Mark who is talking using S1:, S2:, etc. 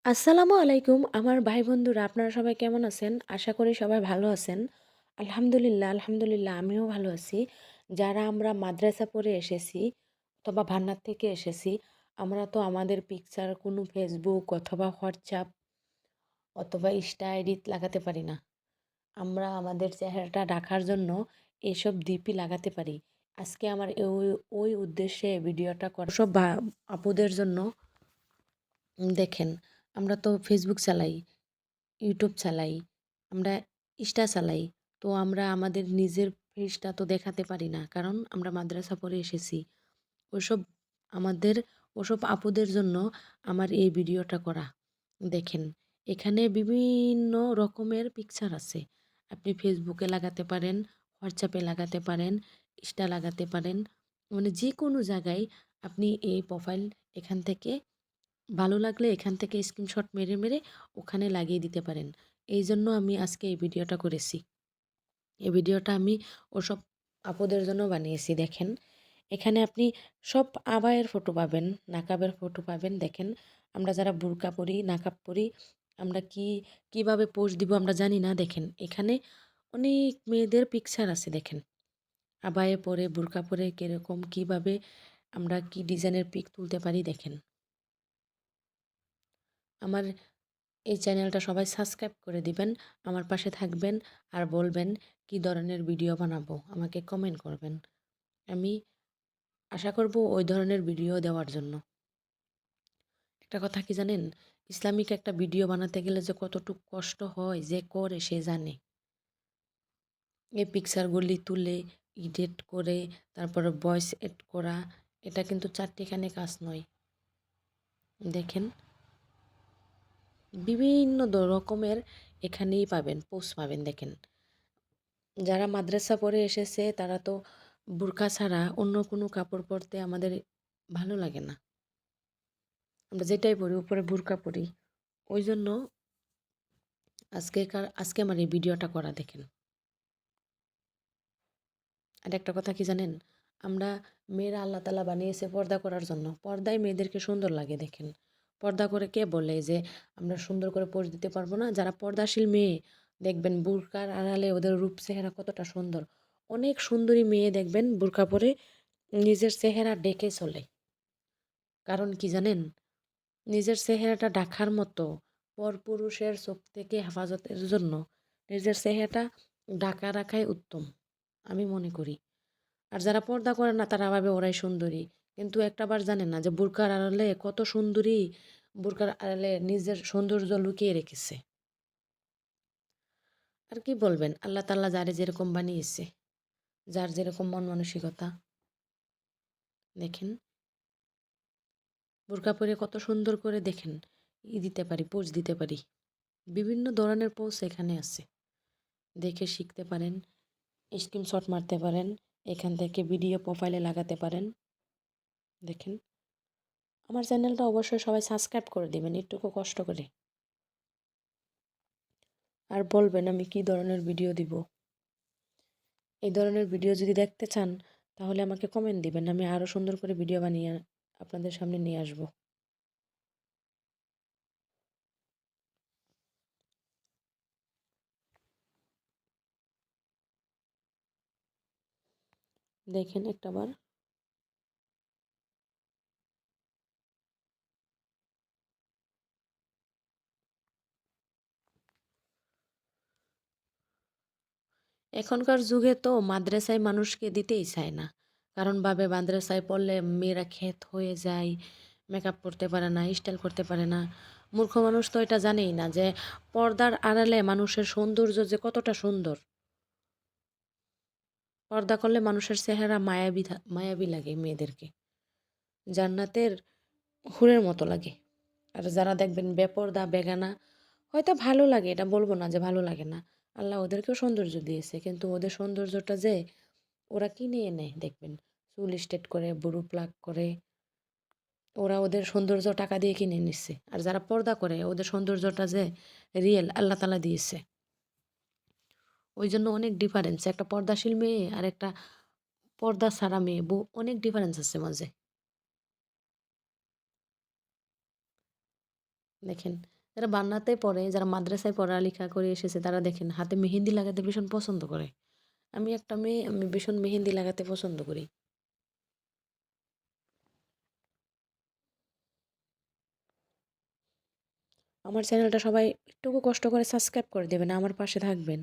S1: আসসালামু আলাইকুম আমার ভাই বন্ধুরা আপনারা সবাই কেমন আছেন? আশা করি সবাই ভালো আছেন। আলহামদুলিল্লাহ আমিও ভালো আছি। যারা আমরা মাদ্রাসা পড়ে এসেছি অথবা ভান্নার থেকে এসেছি, আমরা তো আমাদের পিকচার কোনো ফেসবুক অথবা হোয়াটসঅ্যাপ অথবা ইনস্টা আইডিতে লাগাতে পারি না। আমরা আমাদের চেহারাটা ঢাকার জন্য এসব ডিপি লাগাতে পারি। আজকে আমার ওই উদ্দেশ্যে ভিডিওটা করা সব আপুদের জন্য। দেখেন, আমরা তো ফেসবুক চালাই, ইউটিউব চালাই, আমরা ইনস্টা চালাই। তো আমরা আমাদের নিজের ফেসটা তো দেখাতে পারি না। কারণ আমরা মাদ্রাসা পড়ে এসেছি। ওসব আমাদের ওসব আপুদের জন্য আমার এই ভিডিওটা করা। দেখেন, এখানে বিভিন্ন রকমের পিকচার আছে। আপনি ফেসবুকে লাগাতে পারেন, হোয়াটসঅ্যাপে লাগাতে পারেন, ইনস্টা লাগাতে পারেন। মানে যেকোনো জায়গায় আপনি এই প্রোফাইল এখান থেকে ভালো লাগলে এখান থেকে স্ক্রিনশট মেরে ওখানে লাগিয়ে দিতে পারেন। এইজন্য আমি আজকে এই ভিডিওটা করেছি। এই ভিডিওটা আমি ওসব আপুদের জন্য বানিয়েছি। দেখেন, এখানে আপনি সব আবায়ের ফটো পাবেন, নাকাবের ফটো পাবেন। দেখেন, আমরা যারা বুরকা পরি, নাকাব পরি, আমরা কিভাবে পোজ দিব আমরা জানি না। দেখেন, এখানে অনেক মেয়েদের পিকচার আছে। দেখেন, আবায়ে পরে, বুরকা পরে কিরকম কিভাবে আমরা কি ডিজাইনের পিক তুলতে পারি। দেখেন, আমার এই চ্যানেলটা সবাই সাবস্ক্রাইব করে দিবেন, আমার পাশে থাকবেন আর বলবেন কী ধরনের ভিডিও বানাবো, আমাকে কমেন্ট করবেন। আমি আশা করব ওই ধরনের ভিডিও দেওয়ার জন্য। একটা কথা কি জানেন, ইসলামিক একটা ভিডিও বানাতে গেলে যে কতটুকু কষ্ট হয়, যে করে সে জানে। এই পিকচারগুলি তুলে এডিট করে তারপরে ভয়েস এড করা, এটা কিন্তু চারটিখানি কাজ নয়। দেখেন, বিভিন্ন রকমের এখানেই পাবেন, পোস্ট পাবেন। দেখেন, যারা মাদ্রাসা পড়ে এসেছে তারা তো বুরকা ছাড়া অন্য কোনো কাপড় পরতে আমাদের ভালো লাগে না। আমরা যেটাই পরি উপরে বুরকা পরি। ওই জন্য আজকে আমার এই ভিডিওটা করা। দেখেন, আর একটা কথা কি জানেন, আমরা মেয়েরা আল্লাহ তাআলা বানিয়েছে পর্দা করার জন্য। পর্দায় মেয়েদেরকে সুন্দর লাগে। দেখেন, পর্দা করে কে বলে যে আমরা সুন্দর করে পোজ দিতে পারবো না? যারা পর্দাশীল মেয়ে দেখবেন বুরকার আড়ালে ওদের রূপ চেহারা কতটা সুন্দর। অনেক সুন্দরী মেয়ে দেখবেন বুরকা পরে নিজের চেহারা ঢেকে চলে। কারণ কি জানেন, নিজের চেহারাটা ঢাকার মতো পরপুরুষের চোখ থেকে হেফাজতের জন্য নিজের চেহারাটা ঢাকা রাখাই উত্তম আমি মনে করি। আর যারা পর্দা করে না তারা ভাবে ওরাই সুন্দরী, কিন্তু একটা বার জানে না যে বুরকার আড়ালে কত সুন্দরী বুরকার আড়ালে নিজের সৌন্দর্য লুকিয়ে রেখেছে। আর কি বলবেন, আল্লাহ তাআলা যারে যেরকম বানিয়েছে, যার যেরকম মন মানসিকতা। দেখেন, বোরকা পরে কত সুন্দর করে দেখেন দিতে পারি, পোজ দিতে পারি। বিভিন্ন ধরনের পোজ এখানে আছে, দেখে শিখতে পারেন, স্ক্রিনশট মারতে পারেন, এখান থেকে ভিডিও প্রোফাইলে লাগাতে পারেন। দেখেন, আমার চ্যানেলটা অবশ্যই সবাই সাবস্ক্রাইব করে দিবেন একটুকু কষ্ট করে। আর বলবেন আমি কি ধরনের ভিডিও দিব। এই ধরনের ভিডিও যদি দেখতে চান তাহলে আমাকে কমেন্ট দিবেন, আমি আরও সুন্দর করে ভিডিও বানিয়ে আপনাদের সামনে নিয়ে আসব। দেখেন একটাবার। এখনকার যুগে তো মাদ্রাসায় মানুষকে দিতেই চায় না। কারণ ভাবে মাদ্রাসায় পড়লে মেয়েরা ক্ষেত হয়ে যায়, মেকআপ করতে পারে না, স্টাইল করতে পারে না। মূর্খ মানুষ তো এটা জানেই না যে পর্দার আড়ালে মানুষের সৌন্দর্য যে কতটা সুন্দর। পর্দা করলে মানুষের চেহারা মায়াবী লাগে মেয়েদেরকে, জান্নাতের হুরের মতো লাগে। আর যারা দেখবেন বেপর্দা বেগানা, হয়তো ভালো লাগে, এটা বলবো না যে ভালো লাগে না। আল্লাহ ওদেরকেও সৌন্দর্য দিয়েছে, কিন্তু ওদের সৌন্দর্যটা যে ওরা কিনে এনে দেখবেন চুল স্ট্রেট করে, বুড়ো প্লাক করে, ওরা ওদের সৌন্দর্য টাকা দিয়ে কিনে নিচ্ছে। আর যারা পর্দা করে ওদের সৌন্দর্যটা যে রিয়েল আল্লাহ তাআলা দিয়েছে। ওই জন্য অনেক ডিফারেন্স, একটা পর্দাশীল মেয়ে আর একটা পর্দা ছাড়া মেয়ে, অনেক ডিফারেন্স আছে মাঝে। দেখেন, যারা বান্নাতে পড়ে, যারা মাদ্রাসায় পড়ালেখা করে এসেছে তারা দেখেন হাতে মেহেন্দি লাগাতে ভীষণ পছন্দ করে। আমি একটা মেয়ে, আমি ভীষণ মেহেন্দি লাগাতে পছন্দ করি। আমার চ্যানেলটা সবাই একটুকু কষ্ট করে সাবস্ক্রাইব করে দেবেন, আমার পাশে থাকবেন।